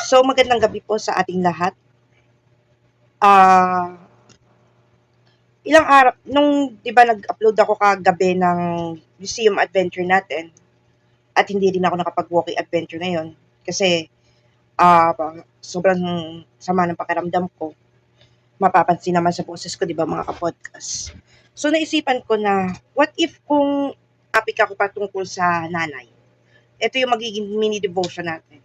So, magandang gabi po sa ating lahat. Ah, ilang araw, nung, di ba, nag-upload ako kagabi ng museum adventure natin, at hindi rin ako nakapag-walking adventure ngayon, kasi, ah, sobrang sama ng pakiramdam ko. Mapapansin naman sa boses ko, di ba, mga kapodcast. So, naisipan ko na, what if kung topic ako patungkol sa nanay? Ito yung magiging mini devotion natin.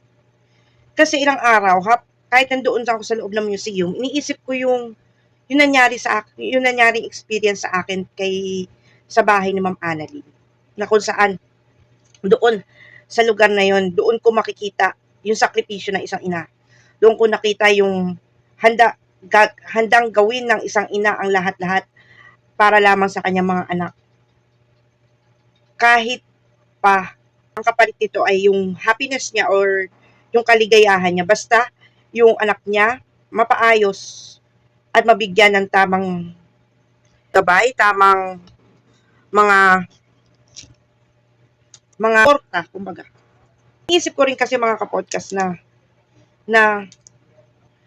Kasi ilang araw, kahit nandoon ako sa loob ng museum, iniisip ko yung nangyari sa akin, yung nangyaring experience sa akin sa bahay ni Ma'am Annalyn. Na kung saan, doon, sa lugar na yon, doon ko makikita yung sakripisyo ng isang ina. Doon ko nakita yung handang gawin ng isang ina ang lahat-lahat para lamang sa kanyang mga anak. Kahit pa, ang kapalit nito ay yung happiness niya or yung kaligayahan niya. Basta, yung anak niya, mapaayos at mabigyan ng tamang gabay, tamang mga porta, kumbaga. Iisip ko rin kasi mga kapodcast na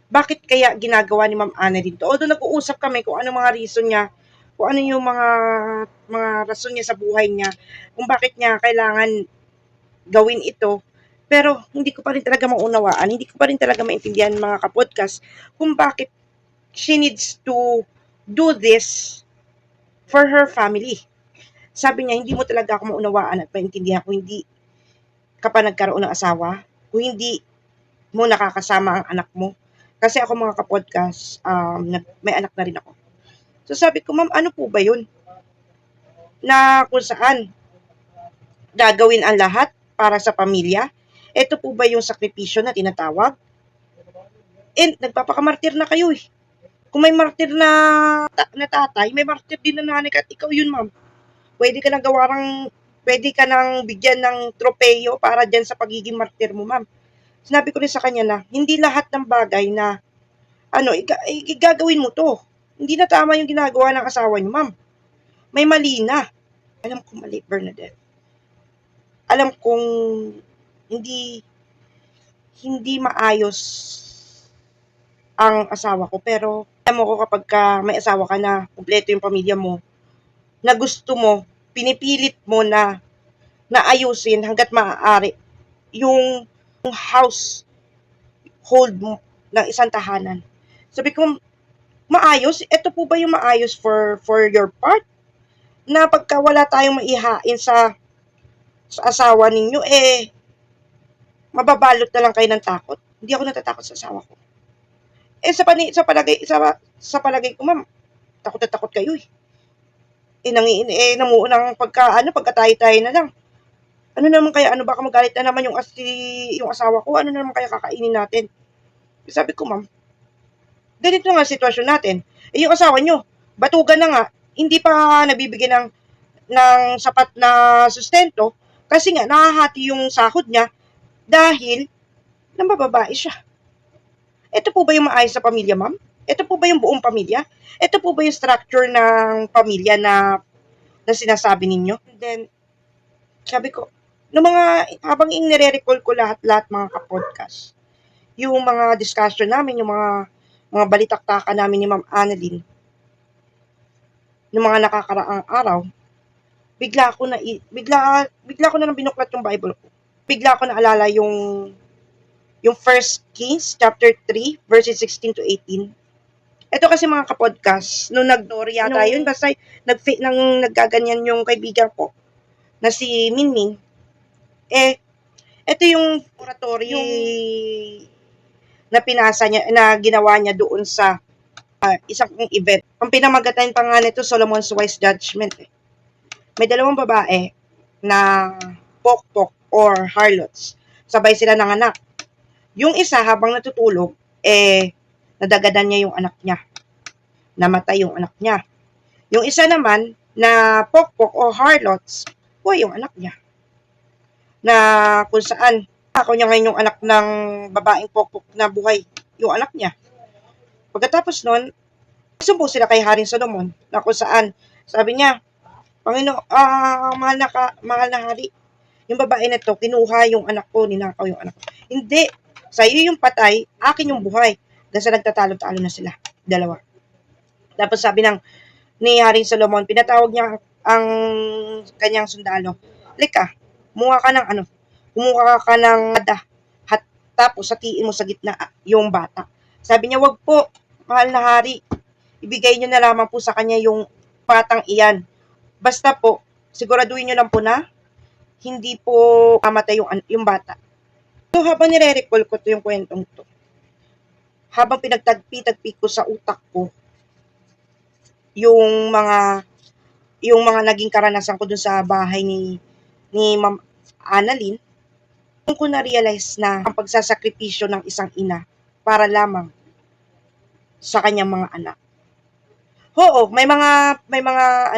bakit kaya ginagawa ni Ma'am Annalyn to? Although nag-uusap kami kung ano mga reason niya, kung ano yung mga rason niya sa buhay niya, kung bakit niya kailangan gawin ito. Pero hindi ko pa rin talaga maunawaan, hindi ko pa rin talaga maintindihan mga kapodcast kung bakit she needs to do this for her family. Sabi niya, hindi mo talaga ako maunawaan at maintindihan kung hindi ka pa nagkaroon ng asawa, kung hindi mo nakakasama ang anak mo. Kasi ako mga kapodcast, may anak na rin ako. So sabi ko, ma'am, ano po ba yun? Na kung saan gagawin ang lahat para sa pamilya? Ito po ba yung sakripisyo na tinatawag? And nagpapakamartir na kayo eh. Kung may martir na tatay, may martir din na nanay at ikaw yun, ma'am. Pwede ka nang pwede ka nang bigyan ng tropeyo para dyan sa pagiging martir mo, ma'am. Sinabi ko rin sa kanya na, hindi lahat ng bagay na, gagawin mo to. Hindi na tama yung ginagawa ng asawa niyo, ma'am. May mali na. Alam kong mali, Bernadette. Alam kong hindi maayos ang asawa ko, pero alam mo ko kapag may asawa ka na, kumpleto yung pamilya mo, na gusto mo, pinipilit mo na ayusin hanggat maaari yung household mo ng isang tahanan. Sabi ko, maayos? Ito po ba yung maayos for your part? Na pagka wala tayong maihain sa asawa ninyo, mababalot na lang kayo ng takot. Hindi ako natatakot sa asawa ko. Sa palagay ko, ma'am, takot na takot kayo eh. Namuunang pagkatayo-tayo na lang. Ano naman kaya, baka magalit na naman yung asawa ko, ano naman kaya kakainin natin? Sabi ko, ma'am, ganito nga sitwasyon natin. Yung asawa nyo, batugan na nga, hindi pa nabibigyan ng sapat na sustento, kasi nga, nakahati yung sahod niya, dahil, nambababae siya. Ito po ba yung maayos sa pamilya, ma'am? Ito po ba yung buong pamilya? Ito po ba yung structure ng pamilya na sinasabi ninyo? And then, sabi ko, habang inire-recall ko lahat-lahat mga kapodcast, yung mga discussion namin, yung mga balitaktakan namin ni Ma'am Annalyn, yung mga nakakaraang araw, bigla ko na nang binuklat yung Bible ko. Bigla ko na alala yung 1 Kings chapter 3 verses 16 to 18. Ito kasi mga kapodcast, nung nag-dory yata yun, basta naggaganyan yung kaibigan ko na si Minmin, ito yung oratory na pinasa niya, na ginawa niya doon sa isang event. Ang pinamagatan pa nga nito, Solomon's Wise Judgment. May dalawang babae na pokpok or harlots. Sabay sila ng anak. Yung isa, habang natutulog, nadagadan niya yung anak niya. Namatay yung anak niya. Yung isa naman, na pokpok o harlots, buhay yung anak niya. Na kung saan, ako niya ngayon yung anak ng babaeng pokpok na buhay yung anak niya. Pagkatapos nun, sumbong sila kay Haring Solomon, na kung saan, sabi niya, mahal na hari, yung babae na to, kinuha yung anak ko, ninakaw yung anak ko. Hindi. Sa iyo yung patay, akin yung buhay. Kasi nagtatalo-talo na sila. Dalawa. Tapos sabi ni Haring Solomon, pinatawag niya ang kanyang sundalo. Lika, kumuha ka ng kumuha ka ng hat, tapos satiin mo sa gitna yung bata. Sabi niya, wag po, mahal na hari, ibigay niyo na lamang po sa kanya yung batang iyan. Basta po, siguraduhin niyo lang po na hindi po mamatay yung bata. So, habang nire-recall ko to yung kwentong to, habang pinagtagpi-tagpi ko sa utak ko, yung mga naging karanasan ko dun sa bahay ni Ma'am Annalyn, doon ko na-realize na ang pagsasakripisyo ng isang ina para lamang sa kanyang mga anak. Oo, may mga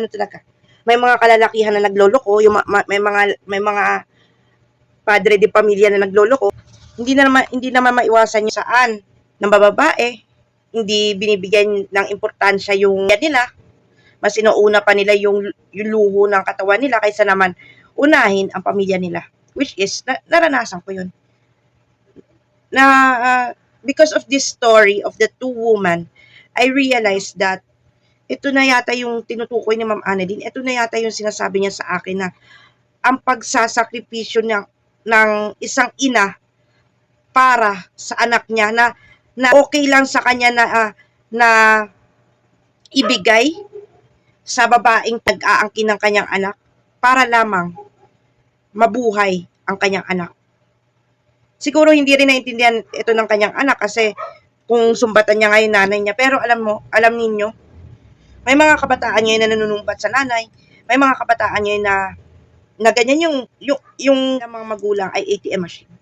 talaga. May mga kalalakihan na nagloloko, may mga padre de pamilya na nagloloko. Hindi naman maiwasan yung saan ng babae, hindi binibigyan ng importansya yung nila. Mas inuuna pa nila yung luho ng katawan nila kaysa naman unahin ang pamilya nila. Which is, naranasan ko yun. Because of this story of the two women, I realized that ito na yata yung tinutukoy ni Ma'am Annalyn. Ito na yata yung sinasabi niya sa akin na ang pagsasakripisyo ng isang ina para sa anak niya na okay lang sa kanya na ibigay sa babaeng tag-aangkin ng kanyang anak para lamang mabuhay ang kanyang anak. Siguro hindi rin naintindihan ito ng kanyang anak kasi kung sumbatan niya ngayon nanay niya. Pero alam ninyo, may mga kabataan ngayon na nanunumbat sa nanay. May mga kabataan ngayon na ganyan yung mga magulang ay ATM machine.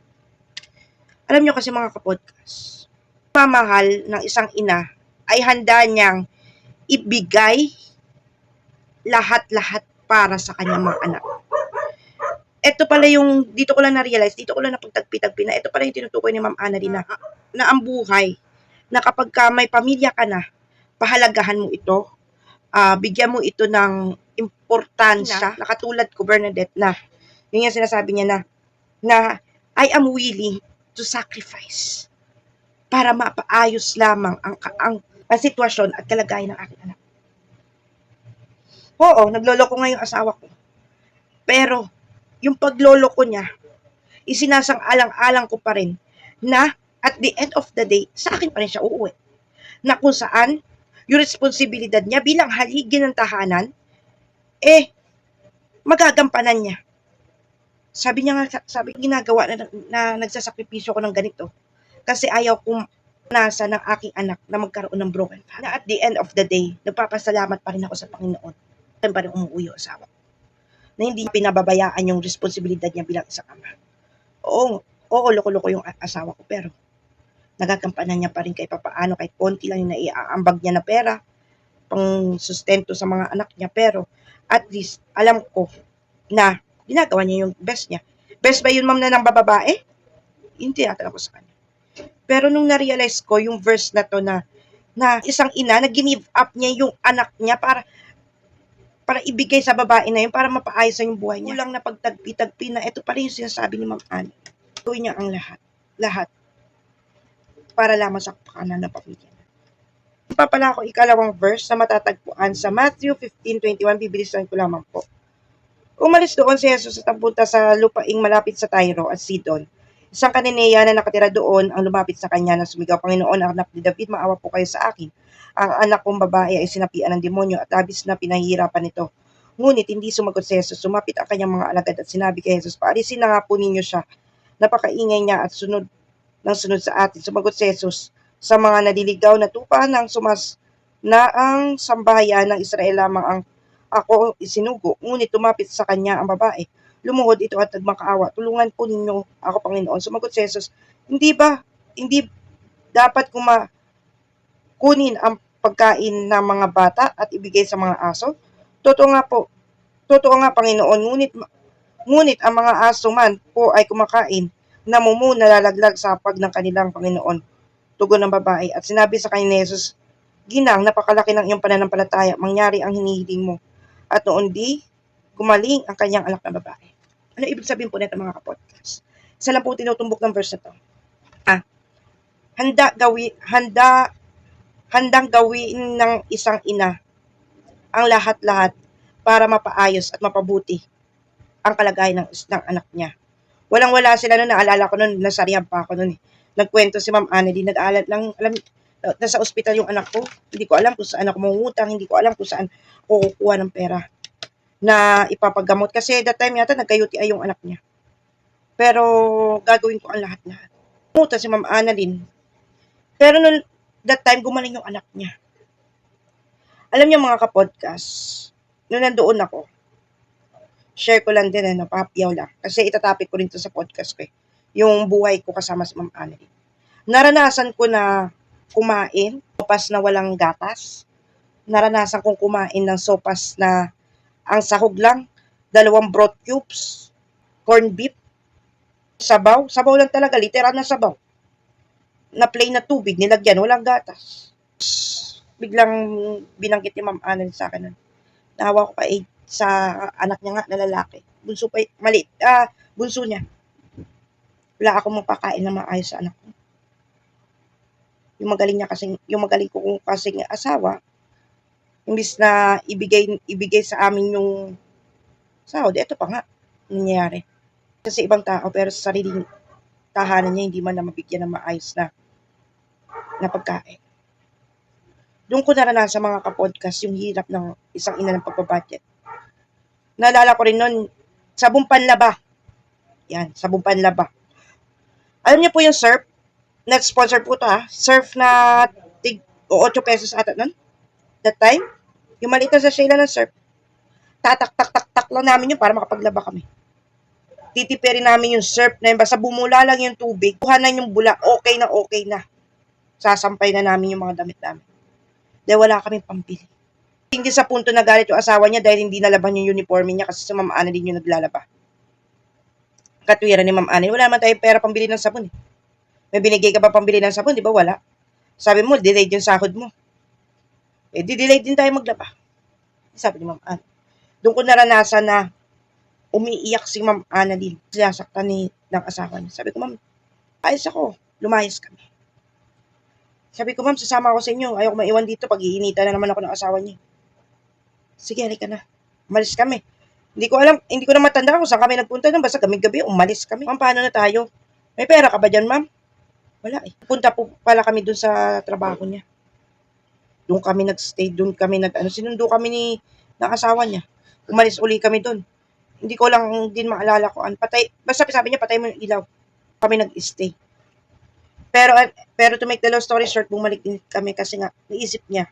Alam nyo kasi mga kapodcast, mamahal ng isang ina ay handa niyang ibigay lahat-lahat para sa kanyang mga anak. Ito pala yung, dito ko lang na-realize, dito ko lang napagtagpi-tagpi na ito pala yung tinutukoy ni Ma'am Annalyn na ang buhay, na kapag may pamilya ka na, pahalagahan mo ito, bigyan mo ito ng importansya, na katulad ko, Bernadette, na yun yung sinasabi niya na I am willing to sacrifice para mapaayos lamang ang sitwasyon at kalagayan ng aking anak. Oo, nagloloko nga yung asawa ko. Pero, yung pagloloko niya, isinasang-alang-alang ko pa rin na at the end of the day, sa akin pa rin siya uuwi. Na kung saan, yung responsibilidad niya bilang haligi ng tahanan, magagampanan niya. Sabi ginagawa na nagsasakripisyo ko ng ganito. Kasi ayaw kong nasa ng aking anak na magkaroon ng broken family. Na at the end of the day, nagpapasalamat pa rin ako sa Panginoon. Pa rin umuwi yung asawa. Na hindi pinababayaan yung responsibilidad niya bilang isang ama. Oo, loko-loko yung asawa ko, pero nagagampanan niya pa rin kahit papaano, kahit konti lang yung naiaambag niya na pera, pang sustento sa mga anak niya, pero at least, alam ko na ginagawa niya yung best niya. Best ba yun, ma'am, na ng babae? Hindi natin ako sa kanya. Pero nung na-realize ko yung verse na to na isang ina na give up niya yung anak niya para ibigay sa babae na yun, para mapaayos yung buhay niya. Kulang na pagtagpi-tagpi na ito pa rin yung sinasabi ni Ma'am Anne. Gawin niya ang lahat, para lamang sa kapakanan ng pamilya. Pa pala ako ikalawang verse na matatagpuan sa Matthew 15:21, bibilisan ko lamang po. Umalis doon si Jesus at punta sa lupaing malapit sa Tyro at Sidon. Isang kanineya na nakatira doon ang lumapit sa kanya na sumigaw, Panginoon, anak ni David, maawa po kayo sa akin. Ang anak kong babae ay sinapian ng demonyo at labis na pinahihirapan nito. Ngunit hindi sumagot si Jesus. Sumapit ang kanyang mga alagad at sinabi kay Jesus, paalisin na nga po ninyo siya. Napakaingay niya at sunod sa atin. Sumagot si Jesus, sa mga naliligaw na tupa ng na ang sambahayan ng Israel lamang ang ako isinugo. Ngunit tumapit sa kanya ang babae. Lumuhod ito at nagmakaawa. Tulungan po ninyo ako, Panginoon. Sumagot si Jesus, hindi dapat kunin ang pagkain ng mga bata at ibigay sa mga aso? Totoo nga, Panginoon, ngunit ang mga aso man po ay kumakain, nalalaglag sa hapag ng kanilang Panginoon. Tugon ng babae at sinabi sa kanya ni Jesus, Ginang, napakalaki ng iyong pananampalataya, mangyari ang hinihiling mo. At noon gumaling ang kanyang anak na babae. Ano ibig sabihin po nito, mga kapodcast? Isa lang po tinutumbok ng verse na to. Handa gawi handa handang gawin ng isang ina ang lahat-lahat para mapaayos at mapabuti ang kalagayan ng anak niya. Walang-wala sila noon, naalala ko noon, nasarihan pa ako noon eh. Nagkwento si Ma'am Annalyn, nag-aalat lang, nasa ospital yung anak ko. Hindi ko alam kung saan ako mangungutang, hindi ko alam kung saan ako kukuha ng pera na ipapagamot. Kasi that time yata nagka-UTI yung anak niya. Pero gagawin ko ang lahat-lahat. Pumunta si Ma'am Annalyn. Pero noon, that time, gumaling yung anak niya. Alam niyo mga kapodcast, noon nandoon ako, share ko lang din, napapyaw lang. Kasi itatapik ko rin to sa podcast ko eh. Yung buhay ko kasama si Ma'am Annalyn. Naranasan ko na kumain, sopas na walang gatas. Naranasan kong kumain ng sopas na ang sahog lang, 2 broth cubes, corn beef, sabaw. Sabaw lang talaga, literal na sabaw. Na plain na tubig, nilagyan, walang gatas. Biglang binanggit ni Ma'am Annalyn sa akin nun. Nahawa ko sa anak niya nga na lalaki. Bunso pa, maliit. Bunso niya. Wala akong mapakain na maayos sa anak ko. Yung magaling ko kasing asawa, imbis na ibigay sa amin yung sahod, eto pa nga, nangyayari. Sa ibang tao, pero sa sariling tahanan niya, hindi man na mabigyan ng maayos na pagkain. Doon ko naranasan mga kapodcast yung hirap ng isang ina ng pagbabudget. Naalala ko rin nun, Sabong Panlaba. Yan, Sabong Panlaba. Alam niyo po yung surf? Net-sponsor po to Surf na tig o 8 pesos ata nun. That time, yung maliit na sa Sheila ng surf. Tatak-tak-tak-tak lang namin yun para makapaglaba kami. Titipirin namin yung surf na yun. Basta bumula lang yung tubig. Kuhanan yung bula. Okay na. Sasampay na namin yung mga damit namin. Dahil wala kaming pambili. Hindi sa punto na galit yung asawa niya dahil hindi nalaban yung uniforme niya kasi sa Ma'am Annalyn yung naglalaba. Katwiran ni Ma'am Annalyn, wala naman tayong pera pambili ng sabon eh. May binigay ka ba pambili ng sabon, di ba? Wala. Sabi mo, delayed yung sahod mo. Eh, di-delayed din tayo maglaba. Sabi ni Ma'am Annalyn. Doon ko naranasan na umiiyak si Ma'am Annalyn. Sinasaktan ng asawa niya. Sabi ko, Ma'am, ayos ako. Lumayas kami. Sabi ko, Ma'am, sasama ako sa inyo. Ayaw ko maiwan dito pag iinitan na naman ako ng asawa niya. Sige, halika na. Umalis kami. Hindi ko na matandaan kung saan kami nagpunta doon. Basta gabi-gabi, umalis kami. Ma'am, paano na tayo? May pera ka ba dyan, Ma'am? Wala eh. Punta po pala kami doon sa trabaho niya. Doon kami nag-stay, sinundo kami ng asawa niya. Umalis uli kami doon. Hindi ko lang din maalala ko. Basta sabi niya, patay mo yung ilaw. Kami nag-stay. Pero to make the long story short, bumalik din kami kasi nga, naisip niya,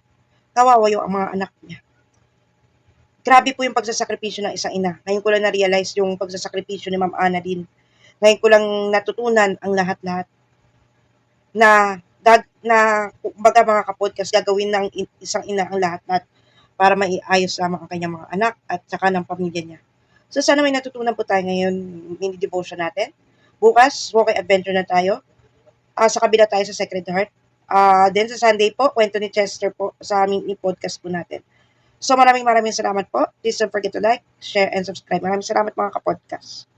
kawawa yung mga anak niya. Grabe po yung pagsasakripisyo ng isang ina. Ngayon ko lang na-realize yung pagsasakripisyo ni Ma'am Annalyn. Ngayon ko lang natutunan ang lahat-lahat na kumbaga mga kapodcast, gagawin ng isang ina ang lahat-lahat para maiayos lamang ang kanyang mga anak at saka ng pamilya niya. So sana may natutunan po tayo ngayon mini devotion natin. Bukas, walking adventure na tayo. Sa kabila tayo sa Sacred Heart. Then sa Sunday po, kwento ni Chester po sa aming podcast po natin. So maraming salamat po. Please don't forget to like, share, and subscribe. Maraming salamat mga kapodcast.